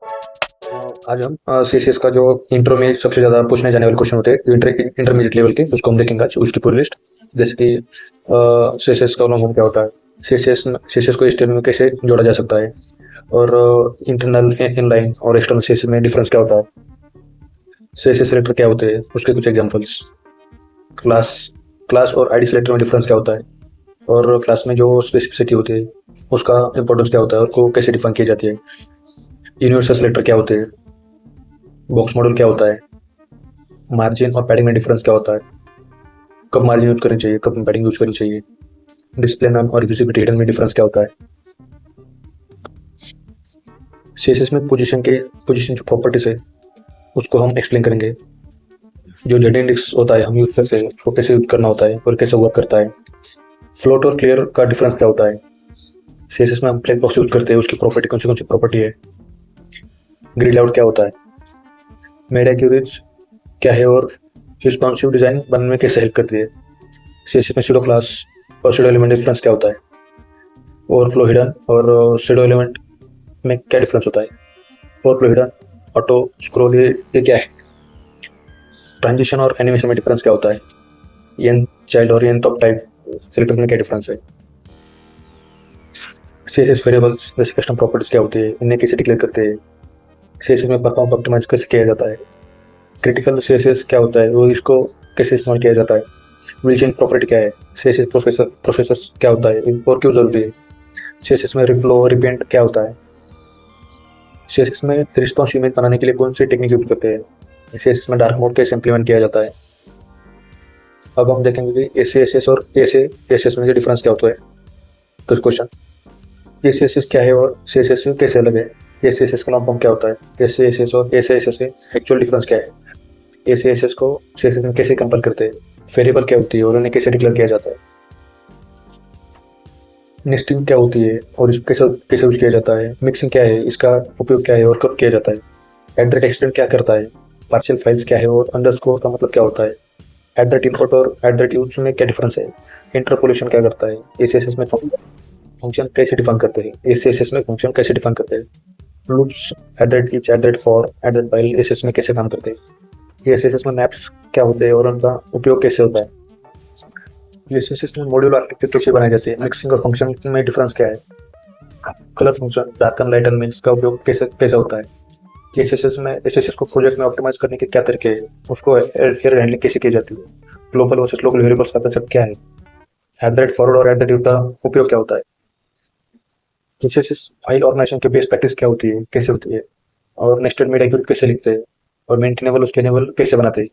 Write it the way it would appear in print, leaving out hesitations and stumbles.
आज हम सीसीएस का जो इंट्रो में सबसे ज़्यादा पूछने जाने वाले क्वेश्चन होते हैं इंटरमीडिएट लेवल के, उसको हम देखेंगे आज, उसकी पूरी लिस्ट। जैसे कि सीसीएस का नाम क्या होता है, सीसीएस को एचटीएमएल में कैसे जोड़ा जा सकता है, और इंटरनल इनलाइन और एक्सटर्नल सीसीएस में डिफरेंस क्या होता है, सीसीएस सेलेक्टर क्या होते हैं, उसके कुछ एग्जांपल्स, क्लास क्लास और आईडी सेलेक्टर में डिफरेंस क्या होता है, और क्लास में जो स्पेसिफिसिटी होती है उसका इंपॉर्टेंस क्या होता है और को कैसे डिफाइन की जाती है, यूनिवर्सल सेलेक्टर क्या होते हैं, बॉक्स मॉडल क्या होता है, मार्जिन और पैडिंग में डिफरेंस क्या होता है, कब मार्जिन यूज करनी चाहिए, कब पैडिंग यूज करनी चाहिए, डिस्प्ले नाम और विजिबिलिटी हिडन में डिफरेंस क्या होता है। सीएसएस में पोजीशन जो प्रॉपर्टीज है उसको हम एक्सप्लेन करेंगे। जो जेड इंडेक्स होता है हम यूज करते हैं, उसको कैसे यूज करना होता है और कैसे वर्क करता है। फ्लोट और क्लियर का डिफरेंस क्या होता है। सीएसएस में हम ब्लैक बॉक्स यूज करते हैं, उसकी प्रॉपर्टी कौन सी प्रॉपर्टी है। ग्रिड आउट क्या होता है, मेड एक्यूरेज क्या है और रिस्पॉन्सिव डिजाइन बनने में कैसे हेल्प करती है। सीएसएस में सीडो क्लास और सीडो एलिमेंट डिफरेंस क्या होता है। ओवरफ्लो हिडन और सीडो एलिमेंट में क्या डिफरेंस होता है। ओवरफ्लो हिडन, ऑटो स्क्रॉल, ये क्या है। ट्रांजिशन और एनिमेशन में डिफरेंस क्या होता है। एन चाइल्ड और एन टॉप टाइप सेलेक्टर में क्या डिफरेंस है। सीएसएस वेरिएबल्स जैसे कस्टम प्रॉपर्टीज क्या होती है, इन्हें कैसे डिक्लेयर करते हैं। सीएसएस में परफॉर्म ऑप्टिमाइज कैसे किया जाता है। क्रिटिकल सीएसएस क्या होता है, वो इसको कैसे इस्तेमाल किया जाता है। विल चेंज प्रॉपर्टी क्या है। सीएसएस प्रोफेसर क्या होता है और क्यों जरूरी है। सीएसएस में रिफ्लो रिपेंट क्या होता है। सीएसएस में रिस्पॉन्स इमेज बनाने के लिए कौन सी टेक्निक यूज करते हैं। सीएसएस में डार्क मोड कैसे इंप्लीमेंट किया जाता है। अब हम देखेंगे कि एसीएसएस और एसीएसएस में डिफरेंस क्या होता है। कुछ क्वेश्चन, एसीएसएस क्या है और सीएसएस कैसे अलग है। एसीएसएस का नाम क्या होता है। एसीएसएस और एसीएसएस से एक्चुअल डिफरेंस क्या है। एसीएसएस को सीएसएस में कैसे कंपेयर करते हैं। वेरिएबल क्या होती है और उन्हें कैसे डिक्लेयर किया जाता है। नेस्टिंग क्या होती है और इसको कैसे कैसे यूज किया जाता है। मिक्सिंग क्या है, इसका उपयोग क्या है और कब किया जाता है। एट द रेट एक्सटेंड क्या करता है। पार्शियल फाइल्स क्या है और अंडरस्कोर का मतलब क्या होता है। एट द रेट इनपुट और एट द रेट यूज में क्या डिफरेंस है। इंटरपोलेशन क्या करता है। एसीएसएस में फंक्शन कैसे डिफाइन करते हैं। एसीएसएस में फंक्शन कैसे डिफाइन करते हैं। Loops, at the rate each, at the rate for, at the rate while SCSS में कैसे काम करते हैं। एसीएसएस में मैप्स क्या होते हैं और उनका उपयोग कैसे होता है। एसीएसएस में मॉड्यूल आर्किटेक्चर कैसे बनाए जाते हैं। मिक्सिंग और फंक्शन में डिफरेंस क्या है। कलर फंक्शन, डार्क एंड लाइटन में इसका उपयोग कैसे कैसे होता है। एसीएसएस में एसीएसएस को प्रोजेक्ट में ऑप्टिमाइज करने के क्या तरीके हैं, उसको एरर हैंडलिंग कैसे की जाती है। ग्लोबल वर्सेस लोकल वेरिएबल्स का कंसेप्ट क्या है। एट द रेट फॉरवर्ड और एट द रेट का उपयोग क्या होता है। एसीएसएस फाइल ऑर्गेनाइजेशन के बेस्ट प्रैक्टिस क्या होती है, कैसे होती है, और नेस्टेड मीडिया कैसे लिखते हैं, और मेंटेनेबल उसके एनेबल कैसे बनाते हैं।